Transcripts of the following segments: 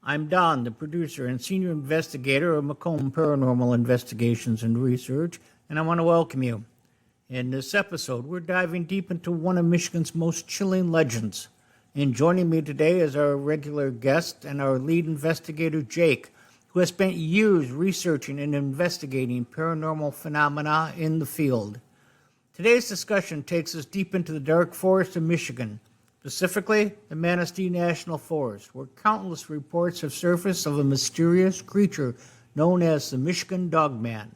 I'm Don, the producer and senior investigator of Macomb Paranormal Investigations and Research, and I want to welcome you. In this episode, we're diving deep into one of Michigan's most chilling legends. And joining me today is our regular guest and our lead investigator, Jake, who has spent years researching and investigating paranormal phenomena in the field. Today's discussion takes us deep into the dark forest of Michigan, specifically the Manistee National Forest, where countless reports have surfaced of a mysterious creature known as the Michigan Dogman.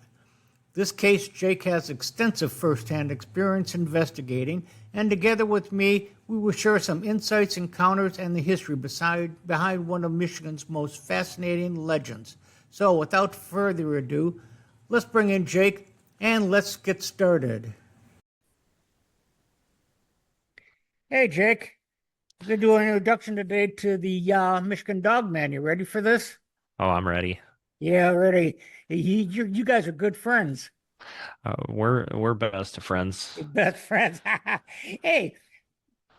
This case, Jake has extensive first-hand experience investigating, and together with me, we will share some insights, encounters, and the history behind one of Michigan's most fascinating legends. So, without further ado, let's bring in Jake, and let's get started. Hey, Jake. We're going to do an introduction today to the Michigan Dogman. You ready for this? Oh, I'm ready. Yeah, ready. You guys are good friends. We're best of friends. Best friends. Hey,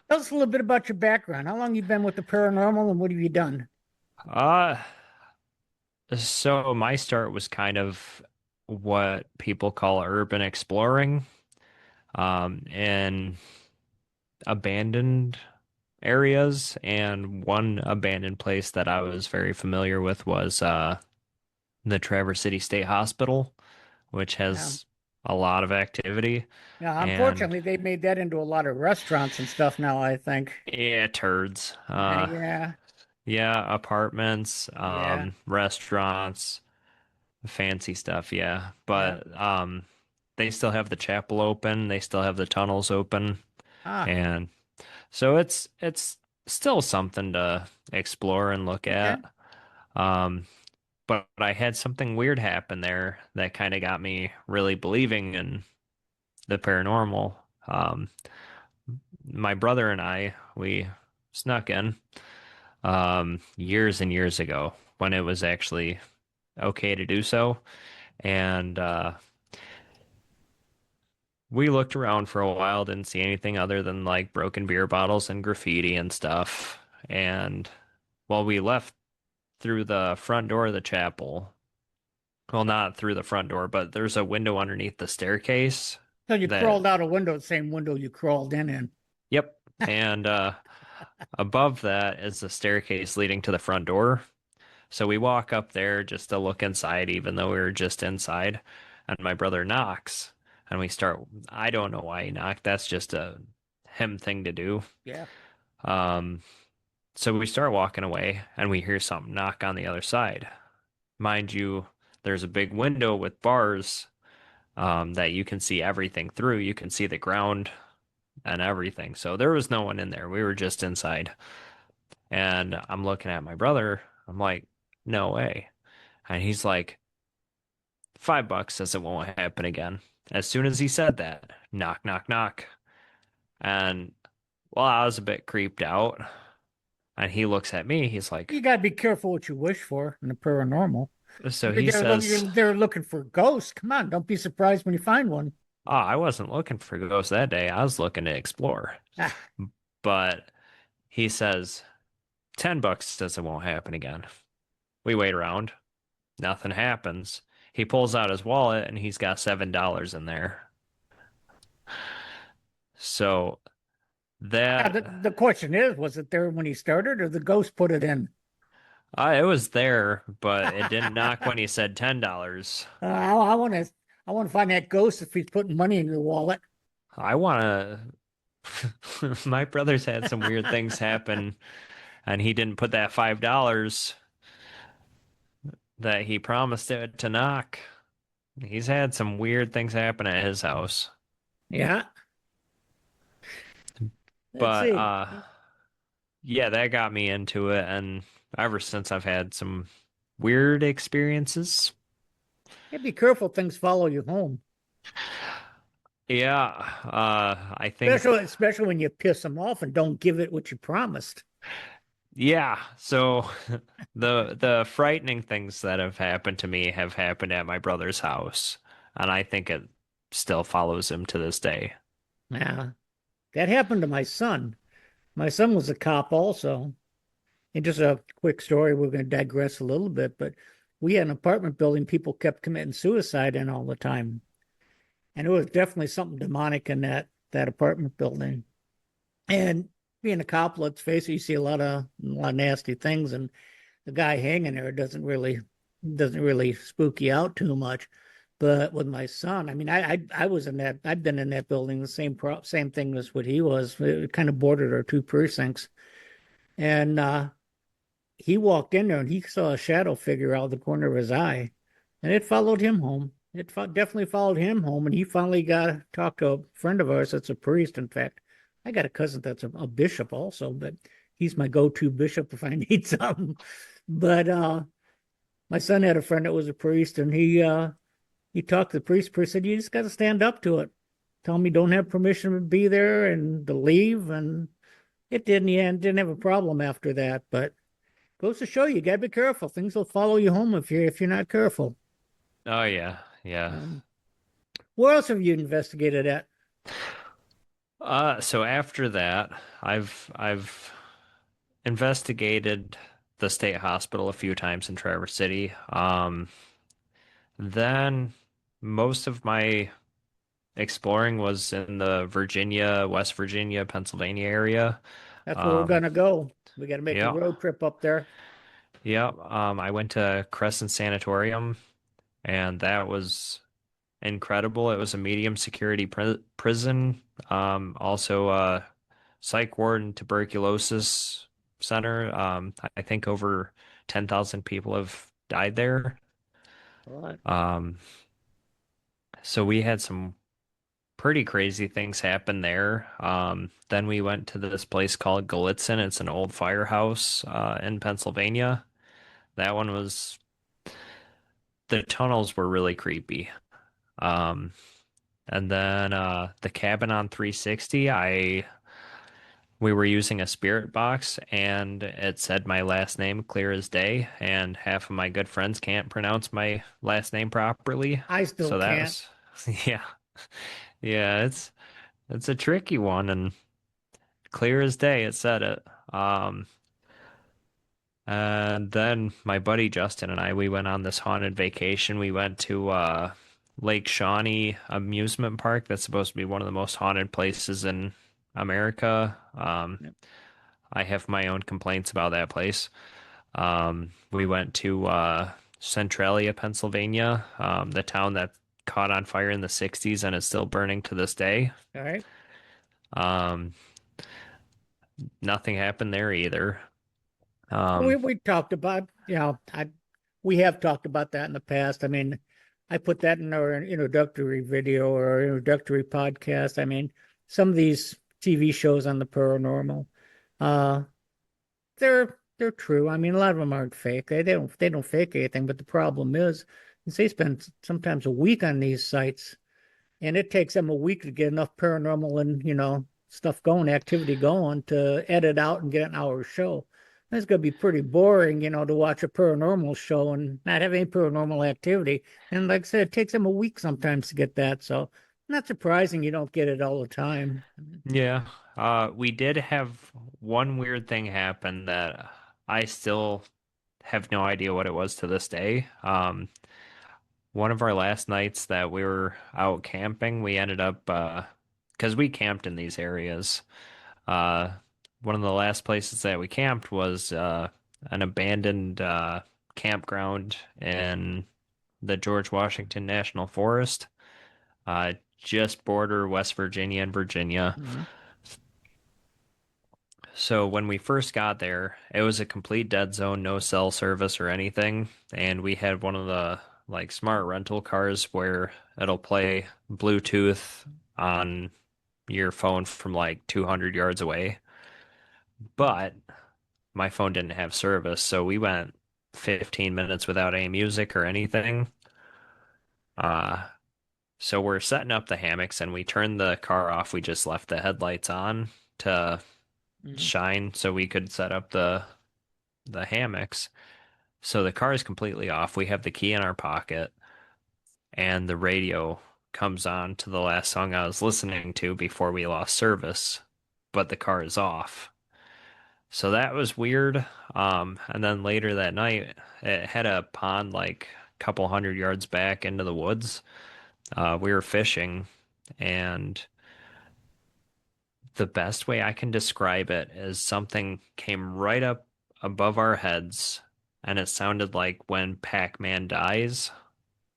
tell us a little bit about your background. How long you been with the paranormal and what have you done? Uh, so my start was kind of what people call urban exploring, in abandoned areas. And one abandoned place that I was very familiar with was the Traverse City State Hospital, which Yeah. has a lot of activity. Yeah, And unfortunately, they made that into a lot of restaurants and stuff now, I think. yeah, turds. Yeah, Yeah, apartments, yeah, restaurants, fancy stuff, yeah. yeah. But they still have the chapel open, they still have the tunnels open, Ah, and so it's still something to explore and look okay. at. Um, but I had something weird happen there that kind of got me really believing in the paranormal. My brother and we snuck in years and years ago when it was actually okay to do so. And we looked around for a while, didn't see anything other than like broken beer bottles and graffiti and stuff. And while we left through the front door of the chapel, well, not through the front door, but there's a window underneath the staircase So you that, crawled out a window, the same window you crawled in. yep. And above that is the staircase leading to the front door. So we walk up there just to look inside, even though we were just inside. And my brother knocks, and I don't know why he knocked. That's just a him thing to do. Yeah. Um, so we start walking away, and we hear something knock on the other side. Mind you, there's a big window with bars, that you can see everything through. You can see the ground and everything. So there was no one in there. We were just inside. And I'm looking at my brother. I'm like, no way. And he's like, $5 says it won't happen again. As soon as he said that, knock, knock, knock. And well, I was a bit creeped out. And he looks at me. He's like, You got to be careful what you wish for in the paranormal. so Maybe he says, they're looking for ghosts. Come on, don't be surprised when you find one. oh, I wasn't looking for ghosts that day. I was looking to explore. Ah, But he says, $10 says it won't happen again. We wait around. Nothing happens. He pulls out his wallet and he's got $7 in there. So now that the question is, was it there when he started, or the ghost put it in? it was there, but it didn't knock I when he said $10. I want to find that ghost if he's putting money in your wallet. I want to. My brother's had some weird things happen, and he didn't put that $5 that he promised it to knock. He's had some weird things happen at his house. Yeah. Let's But see. yeah, that got me into it, and ever since I've had some weird experiences. Yeah, be careful. Things follow you home, Yeah, I think especially when you piss them off and don't give it what you promised. yeah. So the frightening things that have happened to me have happened at my brother's house, and I think it still follows him to this day. Yeah, that happened to my son. My son was a cop also. And just a quick story, we're going to digress a little bit, but we had an apartment building people kept committing suicide in all the time. And it was definitely something demonic in that apartment building. And being a cop, let's face it, you see a lot of nasty things, and the guy hanging there doesn't really spook you out too much. But with my son, I mean, I was in that. I've been in that building. The same thing as what he was. It kind of bordered our two precincts, and he walked in there and he saw a shadow figure out of the corner of his eye, and it followed him home. Definitely followed him home, and he finally got to talk to a friend of ours that's a priest. In fact, I got a cousin that's a bishop also, but he's my go-to bishop if I need something. But my son had a friend that was a priest, and he talked to the priest. The priest said, "You just got to stand up to it. Tell him you don't have permission to be there and to leave." And it did in the end. Didn't have a problem after that, but goes to show you got to be careful. Things will follow you home if you're not careful. Oh yeah, yeah. Um, where else have you investigated at? So after that, I've investigated the state hospital a few times in Traverse City. Then most of my exploring was in the Virginia, West Virginia, Pennsylvania area. That's where we're Um, gonna go. We got to make a yeah, road trip up there. yeah. I went to Crescent Sanatorium, and that was incredible. It was a medium security prison, also a psych ward and tuberculosis center. I think over 10,000 people have died there. What? Um, so we had some pretty crazy things happen there. Then we went to this place called Gallitzin. It's an old firehouse in Pennsylvania. That one was, the tunnels were really creepy. Um, and then the cabin on 360, we were using a spirit box and it said my last name clear as day, and half of my good friends can't pronounce my last name properly. I still So that can't. was yeah. Yeah, it's a tricky one and clear as day it said it. Um and then my buddy Justin and we went on this haunted vacation. We went to Lake Shawnee amusement park. That's supposed to be one of the most haunted places in America. I have my own complaints about that place. We went to Centralia, Pennsylvania, the town that caught on fire in the 60s and is still burning to this day. All right. Um, Nothing happened there either. We Um, we talked about, we have talked about that in the past. I mean, I put that in our introductory video or our introductory podcast. I mean, some of these TV shows on the paranormal, uh, they're true. I mean, a lot of them aren't fake. They don't fake anything. But the problem is they spend sometimes a week on these sites, and it takes them a week to get enough paranormal and stuff going, activity going to edit out and get an hour show. That's going to be pretty boring, to watch a paranormal show and not have any paranormal activity. And like I said, it takes them a week sometimes to get that. So not surprising you don't get it all the time. yeah, we did have one weird thing happen that I still have no idea what it was to this day. One of our last nights that we were out camping, we ended up, because we camped in these areas. Uh, One of the last places that we camped was an abandoned campground in the George Washington National Forest, just border West Virginia and Virginia. Mhm. So when we first got there, it was a complete dead zone, no cell service or anything, and we had one of the like smart rental cars where it'll play Bluetooth on your phone from like 200 yards away. But my phone didn't have service, so we went 15 minutes without any music or anything. Uh, so we're setting up the hammocks and we turned the car off. We just left the headlights on to Mhm. shine so we could set up the hammocks. So the car is completely off. We have the key in our pocket and the radio comes on to the last song I was listening to before we lost service, but the car is off. So that was weird. And then later that night, it had a pond like a couple hundred yards back into the woods. We were fishing, and the best way I can describe it is something came right up above our heads, and it sounded like when Pac-Man dies,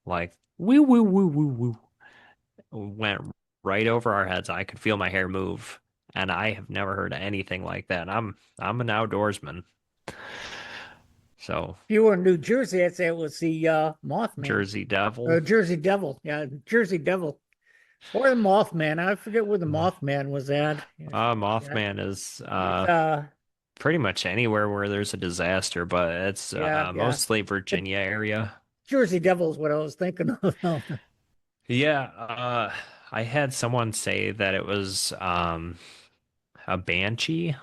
like woo woo woo woo woo, went right over our heads. I could feel my hair move, and I have never heard anything like that. I'm an outdoorsman, so If you were in New Jersey, I'd say it was the Mothman. Jersey Devil. Jersey Devil. Yeah, Jersey Devil. Or the Mothman. I forget where the Mm. Mothman was at. Yeah, Mothman is it's pretty much anywhere where there's a disaster, but it's yeah. mostly But Virginia area. Jersey Devil is what I was thinking of. Yeah, I had someone say that it was a banshee.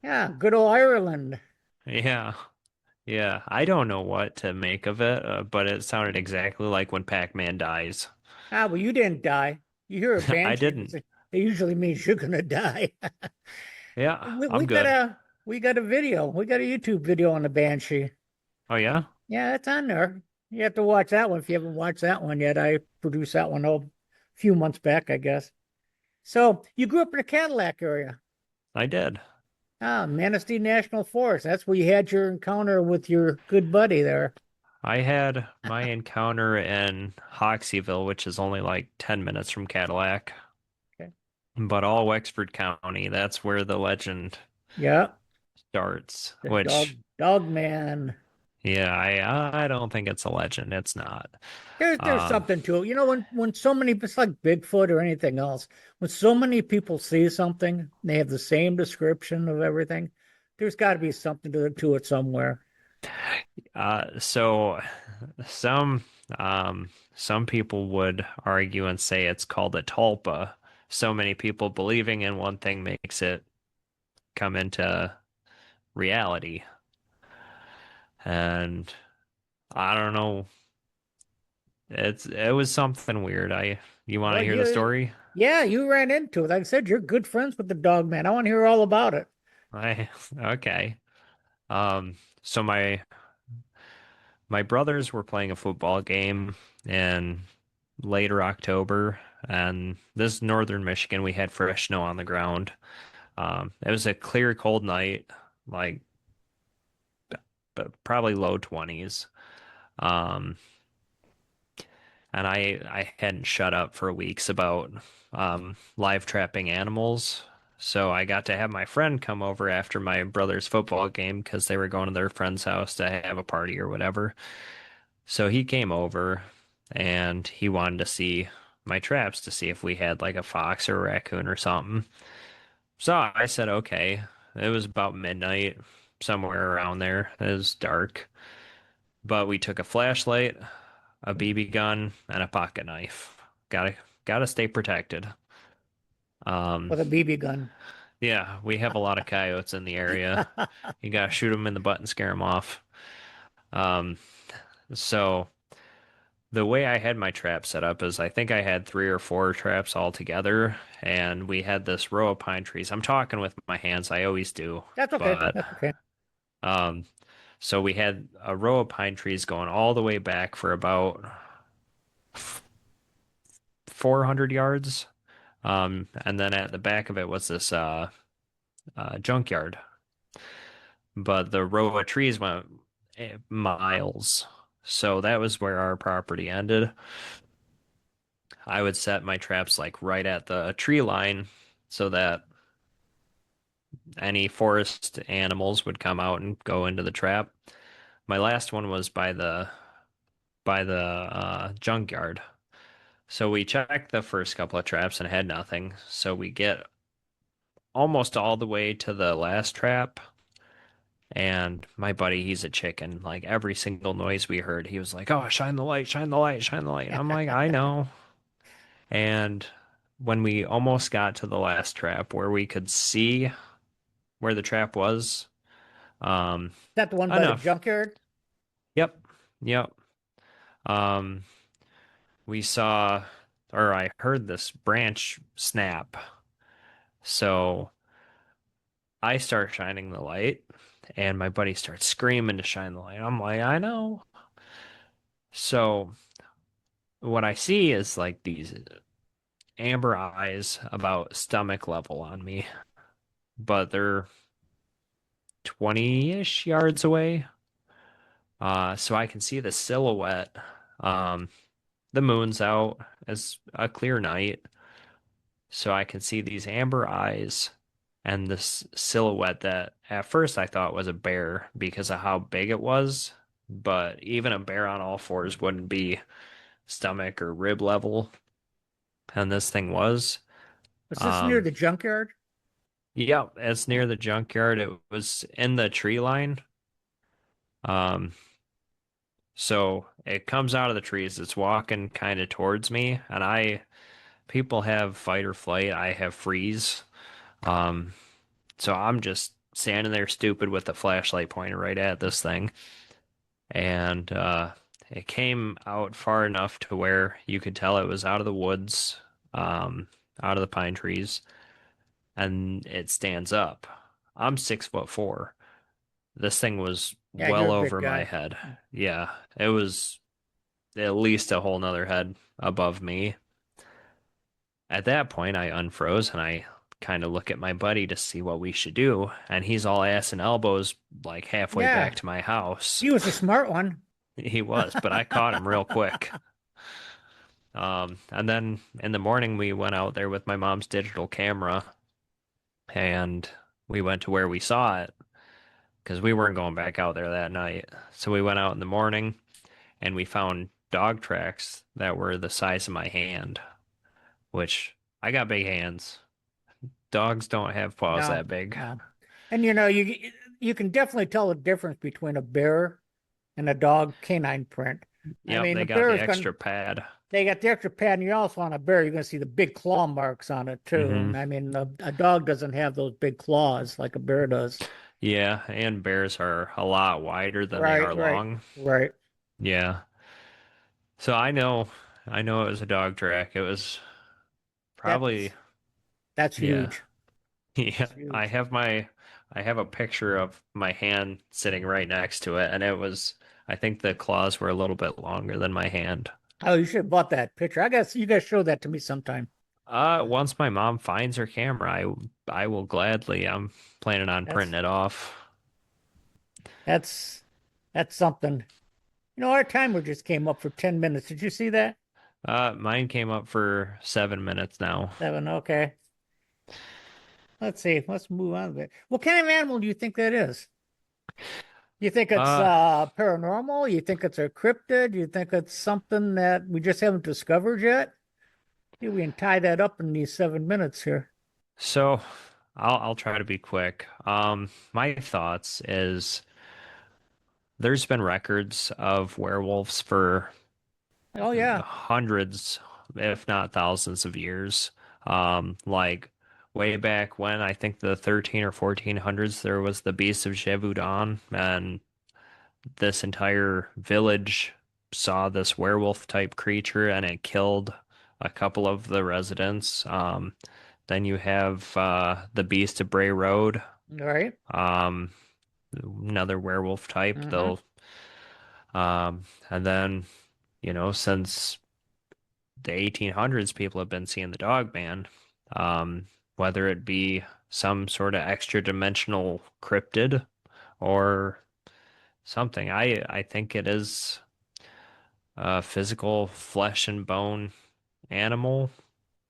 Yeah, good old Ireland. Yeah, yeah. I don't know what to make of it, but it sounded exactly like when Pac-Man dies. Ah, well, you didn't die. You hear a I banshee, didn't. it usually means you're gonna die. Yeah, We, I'm we got good. a we got a video. We got a YouTube video on the banshee. Oh yeah? Yeah, it's on there. You have to watch that one if you haven't watched that one yet. I produced that one a few months back, I guess. So you grew up in the Cadillac area. I did. Ah, Manistee National Forest. That's where you had your encounter with your good buddy there. I had my encounter in Hoxeyville, which is only like 10 minutes from Cadillac, Okay. but all Wexford County, that's where the legend Yeah, starts, the which dog man. yeah, I don't think it's a legend. It's not. There's Um, something to it. You know, when so many, it's like Bigfoot or anything else, when so many people see something, they have the same description of everything. There's got to be something to it somewhere. so some some people would argue and say it's called a tulpa. So many people believing in one thing makes it come into reality. And I don't know. It was something weird. You want to Well, hear the story? yeah, you ran into it. Like I said, you're good friends with the dog man. I want to hear all about it. I okay. So my brothers were playing a football game in later October, and this is northern Michigan. We had fresh snow on the ground. It was a clear, cold night, like probably low 20s. Um, and I hadn't shut up for weeks about live trapping animals. So I got to have my friend come over after my brother's football game because they were going to their friend's house to have a party or whatever. So he came over and he wanted to see my traps to see if we had like a fox or a raccoon or something. So I said, okay. It was about midnight, somewhere around there. It was dark. But we took a flashlight, a BB gun, and a pocket knife. Gotta stay protected. Um, With a BB gun. yeah, we have a lot of coyotes in the area. You gotta shoot them in the butt and scare them off. Um, so the way I had my trap set up is I think I had three or four traps all together, and we had this row of pine trees. I'm talking with my hands, I always do, That's okay. but That's okay. um, so we had a row of pine trees going all the way back for about 400 yards. And then at the back of it was this junkyard. But the row of trees went miles. So that was where our property ended. I would set my traps like right at the tree line so that any forest animals would come out and go into the trap. My last one was by the junkyard. So we checked the first couple of traps and had nothing. So we get almost all the way to the last trap. And my buddy, he's a chicken. Like every single noise we heard, he was like, "Oh, shine the light, shine the light, shine the light." I'm like, "I know." And when we almost got to the last trap where we could see where the trap was, um, That the one by the enough. junkyard? Yep, yep. Um, we saw, or I heard this branch snap. So I start shining the light, and my buddy starts screaming to shine the light. I'm like, I know. So what I see is like these amber eyes about stomach level on me, but they're 20-ish yards away. So I can see the silhouette. Um, the moon's out. It's a clear night, so I can see these amber eyes and this silhouette that at first I thought was a bear because of how big it was. But even a bear on all fours wouldn't be stomach or rib level, and this thing was. Was this near Um, the junkyard? yep, it's Yeah. near the junkyard. It was in the tree line. Um, so it comes out of the trees. It's walking kind of towards me, and people have fight or flight. I have freeze. Um, so I'm just standing there stupid with the flashlight pointed right at this thing. And it came out far enough to where you could tell it was out of the woods, um, out of the pine trees, and it stands up. I'm 6'4". This thing was Yeah, you're well a big over my guy. head. Yeah, it was at least a whole nother head above me. At that point, I unfroze and I kind of look at my buddy to see what we should do. And he's all ass and elbows, like halfway back Yeah, to my house. he was a smart one. He was, but I caught him real quick. And then in the morning, we went out there with my mom's digital camera and we went to where we saw it because we weren't going back out there that night. So we went out in the morning and we found dog tracks that were the size of my hand, which I got big hands. Dogs don't have paws No, that big. no. And you can definitely tell the difference between a bear and a dog canine print. I Yep, mean, they the got bear the is going to extra pad. they got the extra pad, and you also on a bear, you're going to see the big claw marks on it too. Hmm. And I mean, a dog doesn't have those big claws like a bear does. Yeah, and bears are a lot wider than they Right, are right, long. right. Yeah. So I know it was a dog track. It was probably, That's that's yeah. huge. Yeah. That's huge. I have a picture of my hand sitting right next to it, and it was, I think the claws were a little bit longer than my hand. Oh, you should have bought that picture. I guess you guys show that to me sometime. Once my mom finds her camera, I will gladly. I'm planning on printing That's it off. that's that's something. Our timer just came up for 10 minutes. Did you see that? Mine came up for 7 minutes now. 7. Okay. Let's see. Let's move on a bit. What kind of animal do you think that is? You think it's Uh, paranormal? You think it's a cryptid? You think it's something that we just haven't discovered yet? See, we can tie that up in these 7 minutes here. so I'll try to be quick. My thoughts is there's been records of werewolves for Oh yeah, hundreds, if not thousands of years. Like way back when I think the 13 or 1400s, there was the Beast of Gévaudan, and this entire village saw this werewolf type creature and it killed a couple of the residents. Then you have the Beast of Bray Road, all right. um, another werewolf type. Mm-hmm. They'll and then since the 1800s, people have been seeing the dog man, whether it be some sort of extra dimensional cryptid or something. I think it is a physical flesh and bone animal.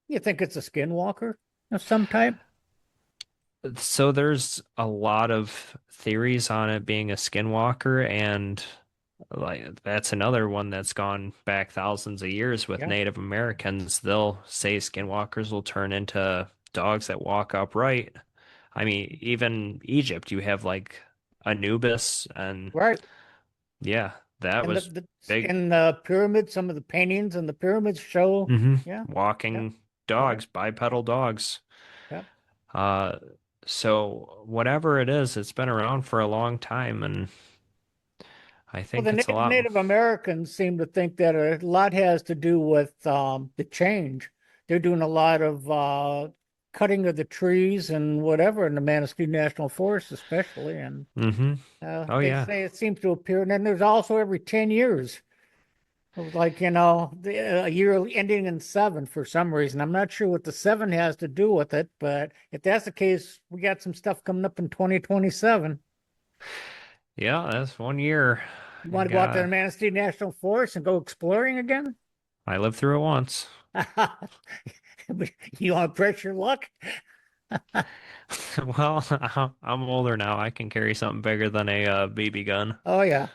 You think it's a skinwalker of some type? So there's a lot of theories on it being a skinwalker, and like that's another one that's gone back thousands of years with Yeah. Native Americans. They'll say skinwalkers will turn into dogs that walk upright. I mean, even Egypt, you have like Anubis, and Right. yeah, that And the, was the big. in the pyramid, some of the paintings in the pyramids show. Hmm. Yeah. Yep. Walking Right. dogs, bipedal dogs. Yep. Uh, so whatever it is, it's been around for a long time, and I Well, think it's a lot. Native Americans seem to think that a lot has to do with the change. They're doing a lot of cutting of the trees and whatever in the Manistee National Forest, especially. And Mm-hmm. Oh they yeah. say it seems to appear. And then there's also every 10 years, like, a year ending in seven for some reason. I'm not sure what the seven has to do with it, but if that's the case, we got some stuff coming up in 2027. Yeah, that's 1 year. You You want to go out to the got Manistee National Forest and go exploring again? I lived through it once. You want to press your luck? Well, I'm older now. I can carry something bigger than a BB gun. Oh yeah.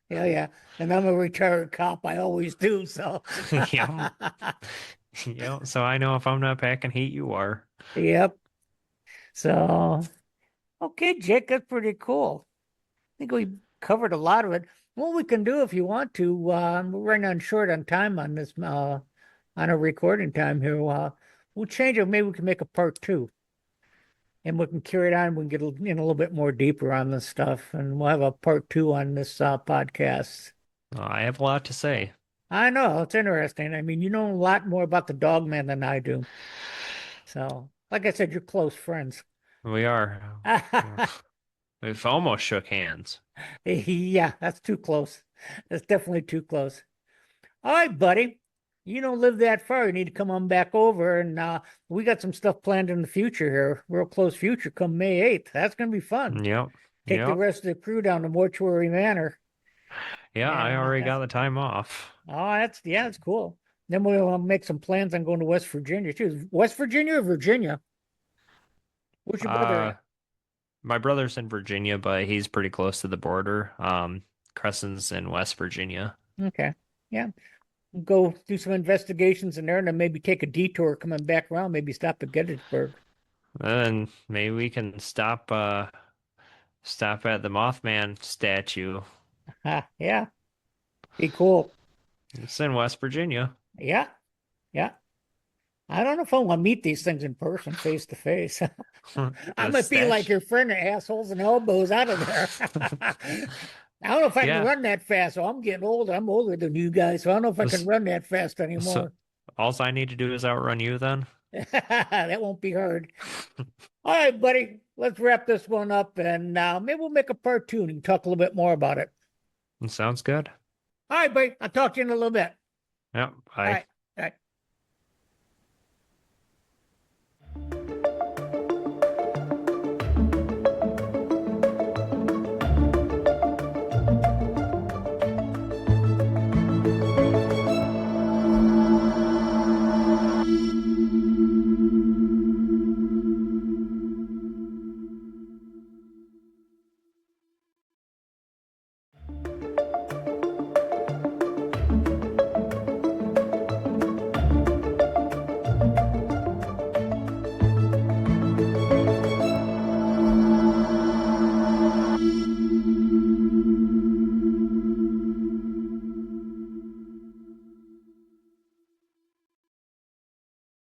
Yeah, yeah. And I'm a retired cop. I always do. So Yeah. Yeah. So I know if I'm not packing heat, you are. yep. So okay, Jake, that's pretty cool. I think we covered a lot of it. What we can do if you want to, we're running on short on time on this on a recording time here. We'll change it. Maybe we can make a part two. And we can carry it on. We can get in a little bit more deeper on this stuff, and we'll have a part two on this podcast. I have a lot to say. I know it's interesting. I mean, you know a lot more about the dog man than I do. So, like I said, you're close friends. We are. We've almost shook hands. Yeah, that's too close. That's definitely too close. All right, buddy. You don't live that far. You need to come on back over, and we got some stuff planned in the future here, real close future, come May 8th. That's going to be fun. Yep. Take the Yep. rest of the crew down to Mortuary Manor. Yeah, I And already that's got the time off. oh, that's yeah, that's cool. Then we'll make some plans on going to West Virginia too. West Virginia or Virginia? Where's your brother Uh, at? my brother's in Virginia, but he's pretty close to the border. Crescent's in West Virginia. Okay, yeah. Go do some investigations in there, and then maybe take a detour coming back around. Maybe stop at Gettysburg. And maybe we can stop at the Mothman statue. Yeah, be cool. It's in West Virginia. Yeah, yeah. I don't know if I want to meet these things in person, face to face. I The might be like statue. your friend, assholes and elbows out of there. I don't know if I can Yeah. run that fast. So I'm getting old. I'm older than you guys, so I don't know if I can So, run that fast so anymore. all I need to do is outrun you then. That won't be hard. All right, buddy. Let's wrap this one up, and maybe we'll make a part two and talk a little bit more about it. Sounds good. All right, buddy. I'll talk to you in a little bit. Yep. All Bye. right.